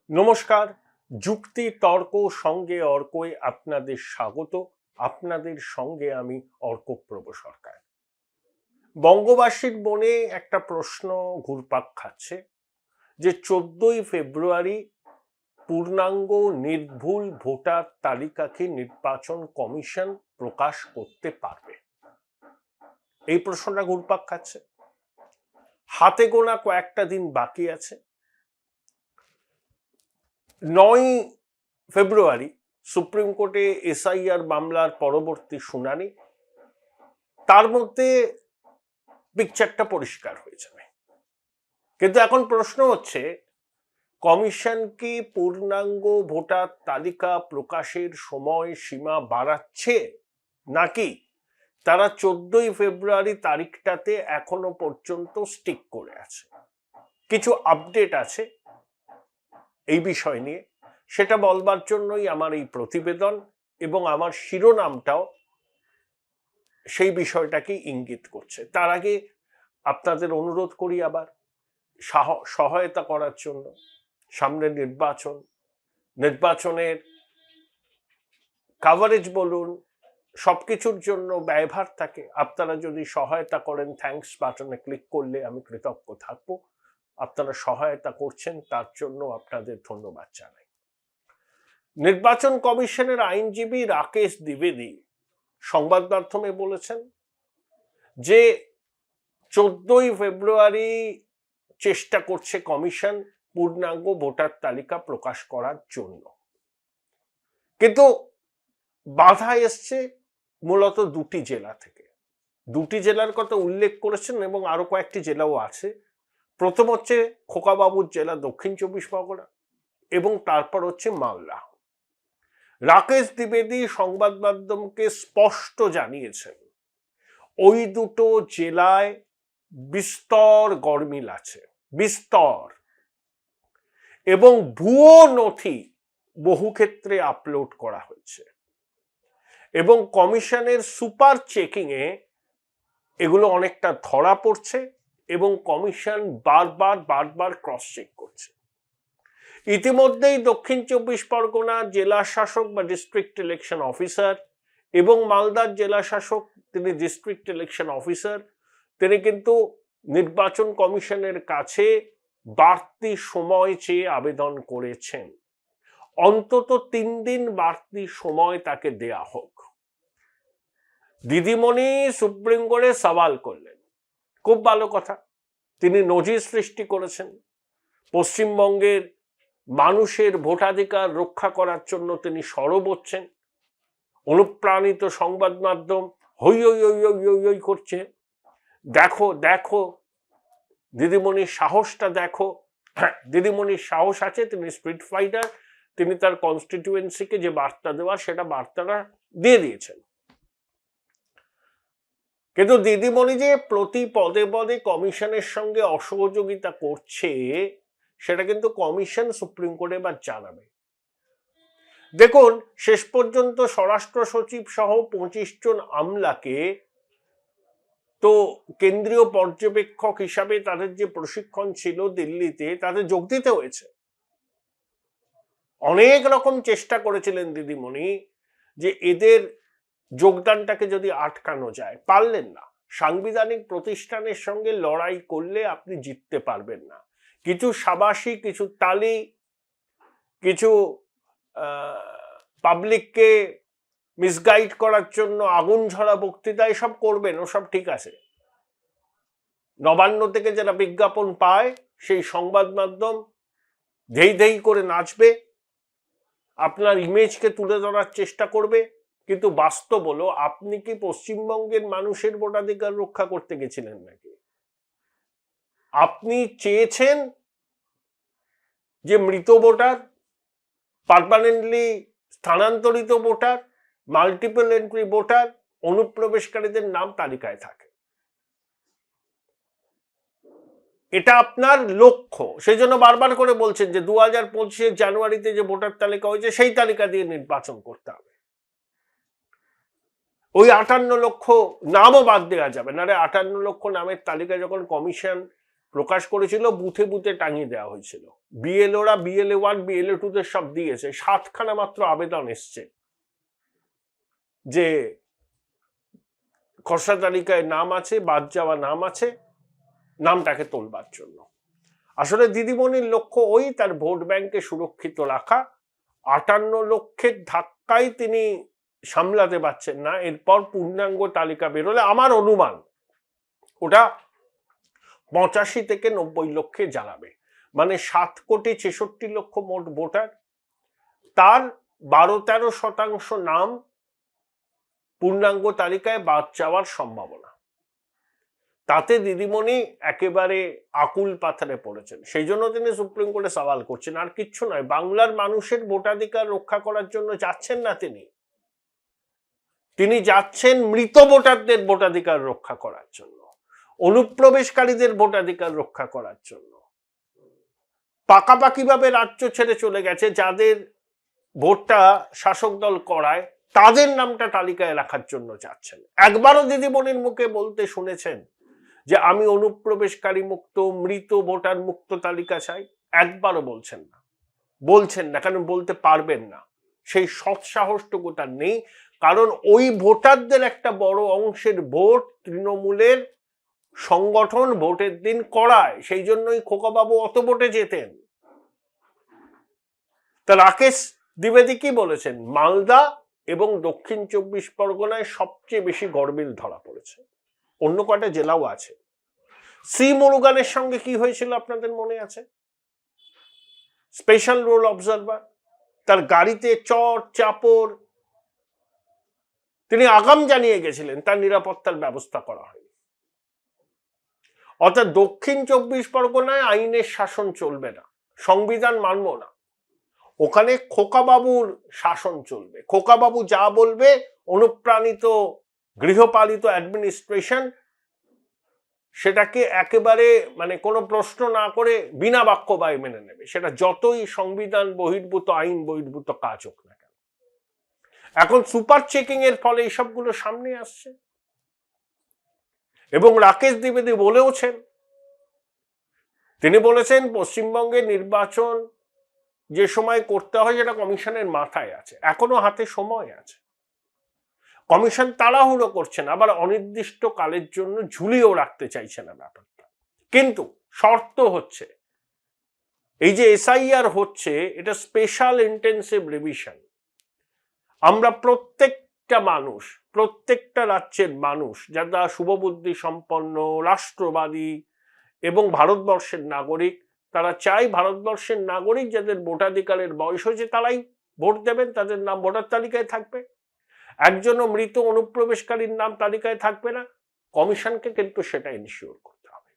নমস্কার। যুক্তি তর্ক সঙ্গে অর্কই আপনাদের স্বাগত। আপনাদের সঙ্গে আমি অর্কপ্রভ সরকার। বঙ্গবাসীর মনে একটা প্রশ্ন ঘুরপাক খাচ্ছে যে 14ই ফেব্রুয়ারি পূর্ণাঙ্গ নির্ভুল ভোটার তালিকাকে নির্বাচন কমিশন প্রকাশ করতে পারবে। এই প্রশ্নটা ঘুরপাক খাচ্ছে। হাতে গোনা কয়েকটা দিন বাকি আছে। 9 ফেব্রুয়ারি সুপ্রিম কোর্টে এসআইআর মামলার পরবর্তী শুনানি। তার মধ্যে পিকচারটা পরিষ্কার হয়ে যাবে। কিন্তু এখন প্রশ্ন হচ্ছে, কমিশন কি পূর্ণাঙ্গ ভোটার তালিকা প্রকাশের সময় সীমা বাড়াচ্ছে, নাকি তারা 14ই ফেব্রুয়ারি তারিখটাতে এখনো পর্যন্ত স্টিক করে আছে? কিছু আপডেট আছে এই বিষয় নিয়ে, সেটা বলবার জন্যই আমার এই প্রতিবেদন, এবং আমার শিরোনামটাও সেই বিষয়টাকে ইঙ্গিত করছে। তার আগে আপনাদের অনুরোধ করি আবার সহায়তা করার জন্য। সামনে নির্বাচনের কাভারেজ বলুন, সবকিছুর জন্য ব্যয়ভার থাকে। আপনারা যদি সহায়তা করেন, থ্যাঙ্কস বাটনে ক্লিক করলে আমি কৃতজ্ঞ থাকবো। আপনারা সহায়তা করছেন, তার জন্য আপনাদের ধন্যবাদ জানাই। নির্বাচন কমিশনের আইনজীবী রাকেশ দ্বিবেদী সংবাদ মাধ্যমে বলেছেন যে 14ই ফেব্রুয়ারি চেষ্টা করছে কমিশন পূর্ণাঙ্গ ভোটার তালিকা প্রকাশ করার জন্য, কিন্তু বাধা এসছে মূলত দুটি জেলা থেকে। দুটি জেলার কথা উল্লেখ করেছেন এবং আরো কয়েকটি জেলাও আছে। প্রথম হচ্ছে খোকাবাবুর জেলা দক্ষিণ 24 পরগনা, এবং তারপর হচ্ছে মালদা। রাকেশ দ্বিবেদী সংবাদ মাধ্যমকে স্পষ্ট জানিয়েছেন ওই দুটো জেলায় বিস্তর গরমিল আছে, বিস্তর, এবং ভুয়ো নথি বহু ক্ষেত্রে আপলোড করা হয়েছে, এবং কমিশনের সুপার চেকিং এ এগুলো অনেকটা ধরা পড়ছে, এবং কমিশন বারবার ক্রস চেক করছে। ইতিমধ্যেই দক্ষিণ 24 পরগনা জেলা শাসক বা ডিস্ট্রিক্ট ইলেকশন অফিসার এবং মালদার জেলা শাসক, তিনি ডিস্ট্রিক্ট ইলেকশন অফিসার, তিনি কিন্তু নির্বাচন কমিশনের কাছে বাড়তি সময় চেয়ে আবেদন করেছেন। অন্তত 3 দিন বাড়তি সময় তাকে দেয়া হোক। দিদিমণি সুপ্রিম কোর্টে সওয়াল করলেন, খুব ভালো কথা। তিনি নজির সৃষ্টি করেছেন। পশ্চিমবঙ্গের মানুষের ভোটাধিকার রক্ষা করার জন্য তিনি সরব হচ্ছেন। অনুপ্রাণিত সংবাদ মাধ্যম হই হই হই হই হই হই করছে, দেখো দেখো দিদিমণির সাহসটা দেখো। হ্যাঁ, দিদিমণির সাহস আছে, তিনি স্পিড ফাইটার, তিনি তার কনস্টিটিউয়েন্সিকে যে বার্তা দেওয়ার সেটা বার্তাটা দিয়ে দিয়েছেন। কিন্তু দিদিমণি যে প্রতি পদে পদে কমিশনের সঙ্গে অসহযোগিতা করছে, সেটা কিন্তু কমিশন সুপ্রিম কোর্টে এবার জানাবে। দেখুন, শেষ পর্যন্ত স্বরাষ্ট্র সচিব সহ 25 জন আমলাকে তো কেন্দ্রীয় পর্যবেক্ষক হিসাবে তাদের যে প্রশিক্ষণ ছিল দিল্লিতে, তাদের যোগ দিতে হয়েছে। অনেক রকম চেষ্টা করেছিলেন দিদিমণি যে এদের যোগদানটাকে যদি আটকানো যায়, পারলেন না। সাংবিধানিক প্রতিষ্ঠানের সঙ্গে লড়াই করলে আপনি জিততে পারবেন না। কিছু সাবাসী, কিছু তালি, কিছু পাবলিককে মিসগাইড করার জন্য আগুন ঝরা বক্তৃতা এসব করবেন, ওসব ঠিক আছে। নবান্ন থেকে যারা বিজ্ঞাপন পায়, সেই সংবাদ মাধ্যম ধেই ধেই করে নাচবে, আপনার ইমেজকে তুলে ধরার চেষ্টা করবে। কিন্তু বাস্তব হলো, আপনি কি পশ্চিমবঙ্গের মানুষের ভোটাধিকার রক্ষা করতে গেছিলেন নাকি? আপনি চেয়েছেন যে মৃত ভোটার, পার্মানেন্টলি স্থানান্তরিত ভোটার, মাল্টিপল এন্ট্রি ভোটার, অনুপ্রবেশকারীদের নাম তালিকায় থাকে। এটা আপনার লক্ষ্য। সেই জন্য বারবার করে বলছেন যে 2025 জানুয়ারিতে যে ভোটার তালিকা হয়েছে সেই তালিকা দিয়ে নির্বাচন করতে হবে। ওই 58 লক্ষ নামও বাদ দেওয়া যাবে না। 58 লক্ষ নামের তালিকা যখন কমিশন প্রকাশ করেছিল, বুথে বুথে টাঙিয়ে দেওয়া হয়েছিল। বিএলওরা BLA 1 BLA 2 দের সব দিয়েছে, 7খানা মাত্র আবেদন এসছে যে খসড়া তালিকায় নাম আছে, বাদ যাওয়া নাম আছে, নামটাকে তোলবার জন্য। আসলে দিদিমণির লক্ষ্য ওই তার ভোট ব্যাংকে সুরক্ষিত রাখা। 58 লক্ষের ধাক্কায় তিনি সামলাতে পারছেন না। এরপর পূর্ণাঙ্গ তালিকা বেরোলে আমার অনুমান ওটা 85 থেকে 90 লক্ষে জ্বালাবে। মানে 7,63,00,000 মোট ভোটার, তার 12-13% নাম পূর্ণাঙ্গ তালিকায় বাদ যাওয়ার সম্ভাবনা। তাতে দিদিমণি একেবারে আকুল পাথারে পড়েছেন। সেই জন্য তিনি সুপ্রিম কোর্টে সওয়াল করছেন, আর কিচ্ছু নয়। বাংলার মানুষের ভোটাধিকার রক্ষা করার জন্য যাচ্ছেন না তিনি যাচ্ছেন মৃত ভোটারদের ভোটাধিকার রক্ষা করার জন্য, অনুপ্রবেশকারীদের ভোটাধিকার রক্ষা করার জন্য। পাকাপাকিভাবে রাজ্য ছেড়ে চলে গেছে যাদের ভোটটা শাসক দল করায়, তাদের নামটা তালিকায় রাখার জন্য যাচ্ছেন। একবারও দিদিমণির মুখে বলতে শুনেছেন যে আমি অনুপ্রবেশকারী মুক্ত, মৃত ভোটার মুক্ত তালিকা চাই? একবারও বলছেন না, কারণ বলতে পারবেন না, সেই সৎ সাহসটুকু তার নেই। কারণ ওই ভোটারদের একটা বড় অংশের ভোট তৃণমূলের সংগঠন ভোটের দিন করায়, সেই জন্যই খোকাবাবু অত ভোটে যেতেন। তা রাকেশ দ্বিবেদী কি বলেছেন? মালদা এবং দক্ষিণ 24 পরগনায় সবচেয়ে বেশি গরমিল ধরা পড়েছে, অন্য কয়টা জেলাও আছে। সি মুরুগানের সঙ্গে কি হয়েছিল আপনাদের মনে আছে? স্পেশাল রোল অবজারভার, তার গাড়িতে চট চাপড়, তিনি আগাম জানিয়ে গেছিলেন, তার নিরাপত্তার ব্যবস্থা করা হয়নি। অর্থাৎ দক্ষিণ 24 পরগনায় আইনের শাসন চলবে না, সংবিধান মানব না, ওখানে খোকাবাবুর শাসন চলবে। খোকাবাবু যা বলবে, অনুপ্রাণিত গৃহপালিত অ্যাডমিনিস্ট্রেশন সেটাকে একেবারে মানে কোনো প্রশ্ন না করে বিনা বাক্য বায় মেনে নেবে, সেটা যতই সংবিধান বহির্ভূত, আইন বহির্ভূত কাজ হোক না কেন। এখন সুপার চেকিং এর ফলে এইসবগুলো সামনে আসছে। এবং রাকেশ দ্বিবেদী বলেওছেন, তিনি বলেছেন পশ্চিমবঙ্গের নির্বাচন যে সময় করতে হয় সেটা কমিশনের মাথায় আছে, এখনো হাতে সময় আছে। কমিশন তাড়াহুড়ো করছে না, আবার অনির্দিষ্ট কালের জন্য ঝুলিয়েও রাখতে চাইছে না ব্যাপারটা। কিন্তু শর্ত হচ্ছে, এই যে SIR হচ্ছে, এটা স্পেশাল ইন্টেন্সিভ রিভিশন। আমরা প্রত্যেকটা মানুষ, প্রত্যেকটা রাজ্যের মানুষ যারা শুভবুদ্ধি সম্পন্ন, রাষ্ট্রবাদী এবং ভারতবর্ষের নাগরিক, তারা চাই ভারতবর্ষের নাগরিক যাদের ভোটাধিকারের বয়স হয়েছে তারাই ভোট দেবেন, তাদের নাম ভোটার তালিকায় থাকবে। একজনও মৃত অনুপ্রবেশকারীর নাম তালিকায় থাকবে না। কমিশনকে কিন্তু সেটা এনশিওর করতে হবে।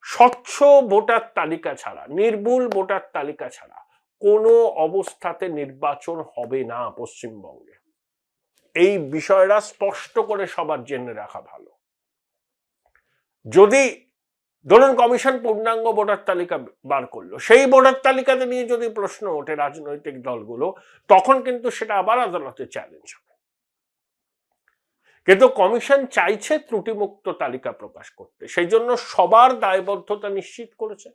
স্বচ্ছ ভোটার তালিকা ছাড়া, নির্ভুল ভোটার তালিকা ছাড়া কোনো অবস্থাতে নির্বাচন হবে না পশ্চিমবঙ্গে। এই বিষয়টা স্পষ্ট করে সবার জেনে রাখা ভালো। যদি ধরুন কমিশন পূর্ণাঙ্গ ভোটার তালিকা বার করলো, সেই ভোটার তালিকাতে নিয়ে যদি প্রশ্ন ওঠে রাজনৈতিক দলগুলো, তখন কিন্তু সেটা আবার আদালতে চ্যালেঞ্জ হবে। কিন্তু কমিশন চাইছে ত্রুটিমুক্ত তালিকা প্রকাশ করতে, সেই জন্য সবার দায়বদ্ধতা নিশ্চিত করেছে।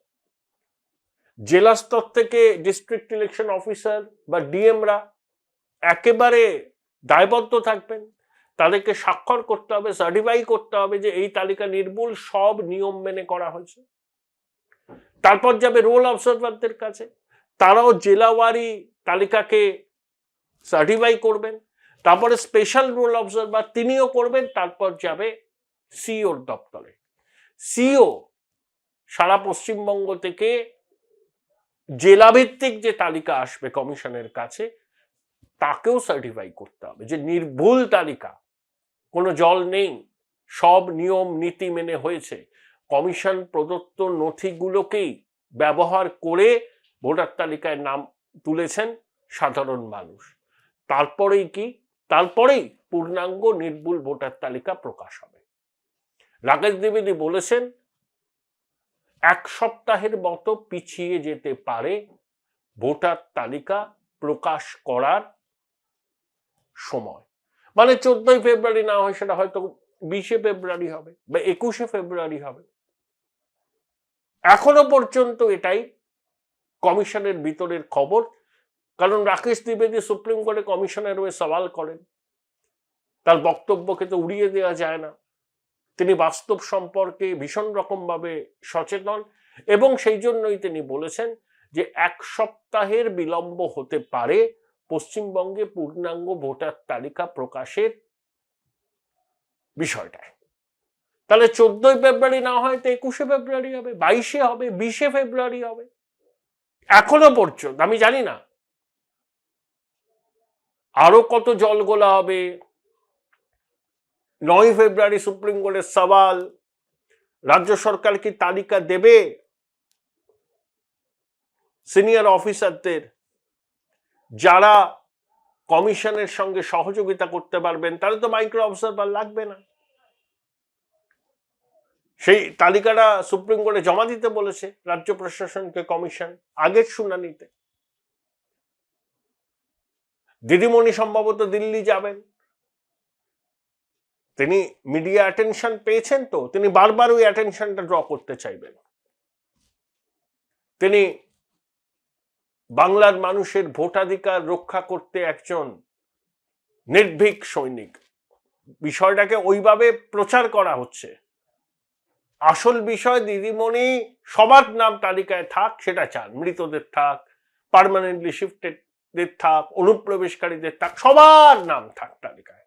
জেলা স্তর থেকে ডিস্ট্রিক্ট ইলেকশন অফিসার বা ডিএমরা একেবারে দায়বদ্ধ থাকবেন, তাদেরকে স্বাক্ষর করতে হবে, সার্টিফাই করতে হবে যে এই তালিকা নির্ভুল, সব নিয়ম মেনে করা হয়েছে। তারপর যাবে রোল অবজারভারদের কাছে, তারাও জেলাওয়ারি তালিকাকে সার্টিফাই করবেন। তারপরে স্পেশাল রোল অবজারভার তিনিও করবেন। তারপর যাবে সিওর দপ্তরে। সিও সারা পশ্চিমবঙ্গ থেকে জেলাভিত্তিক যে তালিকা আসবে কমিশনের কাছে, তাকেও সার্টিফাই করতে হবে যে নির্ভুল তালিকা, কোনো জল নেই, সব নিয়ম নীতি মেনে হয়েছে। কমিশন প্রদত্ত নথিগুলোকেই ব্যবহার করে ভোটার তালিকায় নাম তুলেছেন সাধারণ মানুষ। তারপরেই পূর্ণাঙ্গ নির্ভুল ভোটার তালিকা প্রকাশ হবে। রাকেশ দ্বিবেদী বলেছেন 1 সপ্তাহের মতো পিছিয়ে যেতে পারে ভোটার তালিকা প্রকাশ করার সময়। মানে 14ই ফেব্রুয়ারি না হয় সেটা হয়তো 20শে ফেব্রুয়ারি হবে বা 21শে ফেব্রুয়ারি হবে। এখনো পর্যন্ত এটাই কমিশনের ভিতরের খবর। কারণ রাকেশ দ্বিবেদী সুপ্রিম কোর্টে কমিশনের হয়ে সওয়াল করেন, তার বক্তব্যকে তো উড়িয়ে দেওয়া যায় না। তিনি বাস্তব সম্পর্কে ভীষণ রকম ভাবে সচেতন এবং সেই জন্যই তিনি বলেছেন যে 1 সপ্তাহের বিলম্ব হতে পারে পশ্চিমবঙ্গে পূর্ণাঙ্গ ভোটার তালিকা প্রকাশের বিষয়টায়। তাহলে 14ই ফেব্রুয়ারি না হয় তো 21শে ফেব্রুয়ারি হবে, 22শে হবে, 20শে ফেব্রুয়ারি হবে। এখনো পর্যন্ত আমি জানি না আরো কত জলগোলা হবে। 9ই ফেব্রুয়ারি সুপ্রিম কোর্টের সওয়াল, রাজ্য সরকার কি তালিকা দেবে সিনিয়র অফিসারদের যারা কমিশনের সঙ্গে সহযোগিতা করতে পারবেন? তাহলে তো মাইক্রো অবজারভার লাগবে না। সেই তালিকাটা সুপ্রিম কোর্টে জমা দিতে বলেছে রাজ্য প্রশাসনকে কমিশন আগের শুনানিতে। দিদিমণি সম্ভবত দিল্লি যাবেন, তিনি মিডিয়া অ্যাটেনশন পেয়েছেন, তো তিনি বারবার ওই অ্যাটেনশনটা ড্র করতে চাইবেন। তিনি বাংলার মানুষের ভোটাধিকার রক্ষা করতে একজন নির্ভীক সৈনিক, বিষয়টাকে ওইভাবে প্রচার করা হচ্ছে। আসল বিষয় দিদিমণি সবার নাম তালিকায় থাক, সেটা চান। মৃতদের থাক, পার্মানেন্টলি শিফটেডদের থাক, অনুপ্রবেশকারীদের থাক, সবার নাম থাক তালিকায়।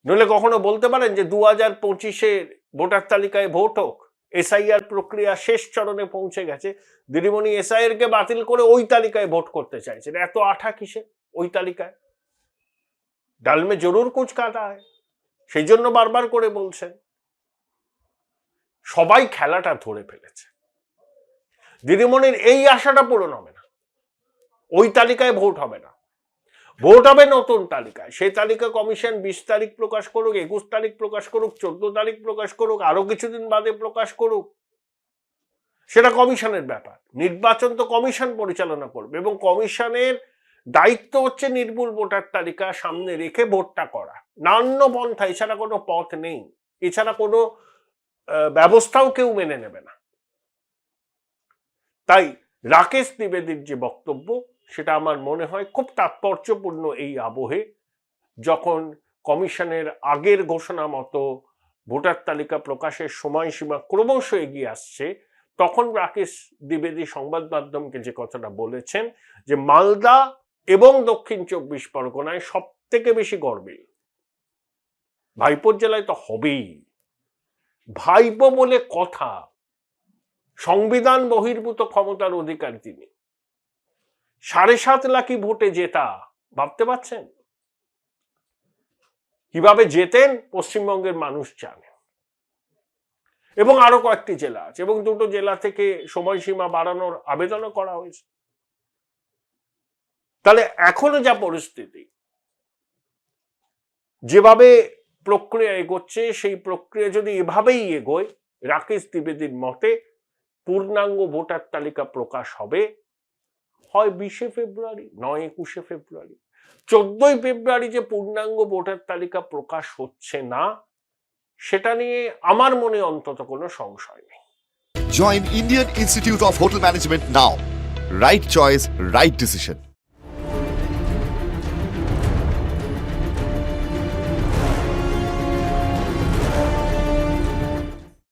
নইলে কখনো বলতে পারেন যে 2025-এর ভোটার তালিকায় ভোট হোক, এসআইআর প্রক্রিয়া শেষ চরণে পৌঁছে গেছে, দিদিমণি এসআইআর কে বাতিল করে ওই তালিকায় ভোট করতে চাইছেন। এত আঠা কিসে ওই তালিকায়? ডাল মে জরুর কুছ কাটা হয়, সেই জন্য বারবার করে বলছেন। সবাই খেলাটা ধরে ফেলেছে। দিদিমণির এই আশাটা পূরণ হবে না, ওই তালিকায় ভোট হবে না। ভোট হবে নতুন তালিকায়। সেই তালিকা কমিশন 20 তারিখ প্রকাশ করুক, 21 তারিখ প্রকাশ করুক, 14 তারিখ প্রকাশ করুক, আরো কিছুদিন বাদে প্রকাশ করুক, সেটা কমিশনের ব্যাপার। নির্বাচন তো কমিশন পরিচালনা করবে এবং কমিশনের দায়িত্ব হচ্ছে নির্ভুল ভোটার তালিকা সামনে রেখে ভোটটা করা। নান্য পন্থা, এছাড়া কোনো পথ নেই, এছাড়া কোনো ব্যবস্থাও কেউ মেনে নেবে না। তাই রাকেশ দ্বিবেদীর যে বক্তব্য, সেটা আমার মনে হয় খুব তাৎপর্যপূর্ণ এই আবহে, যখন কমিশনের আগের ঘোষণা মতো ভোটার তালিকা প্রকাশের সময়সীমা ক্রমশ এগিয়ে আসছে। তখন রাকেশ দ্বিবেদী সংবাদ মাধ্যমকে যে কথাটা বলেছেন যে মালদা এবং দক্ষিণ 24 পরগনায় সব থেকে বেশি গর্বে, ভাইপোর জেলায় তো হবেই। ভাইপো বলে কথা, সংবিধান বহির্ভূত ক্ষমতার অধিকারী তিনি। 7.5 লাখ ভোটে জেতা, ভাবতে পারছেন? কিভাবে জেতেন পশ্চিমবঙ্গের মানুষ জানে। এবং আরো কয়েকটি জেলা আছে এবং 2টো জেলা থেকে সময়সীমা বাড়ানোর আবেদনও করা হয়েছে। তাহলে এখনো যা পরিস্থিতি, যেভাবে প্রক্রিয়া এগোচ্ছে, সেই প্রক্রিয়া যদি এভাবেই এগোয়, রাকেশ দ্বিবেদীর মতে পূর্ণাঙ্গ ভোটার তালিকা প্রকাশ হবে হয় 20শে ফেব্রুয়ারি, নয় 21শে ফেব্রুয়ারি। 14ই ফেব্রুয়ারি যে পূর্ণাঙ্গ ভোটার তালিকা প্রকাশ হচ্ছে না, সেটা নিয়ে আমার মনে অন্তত কোনো সংশয় নেই। Join Indian Institute of Hotel Management now. Right choice, right decision.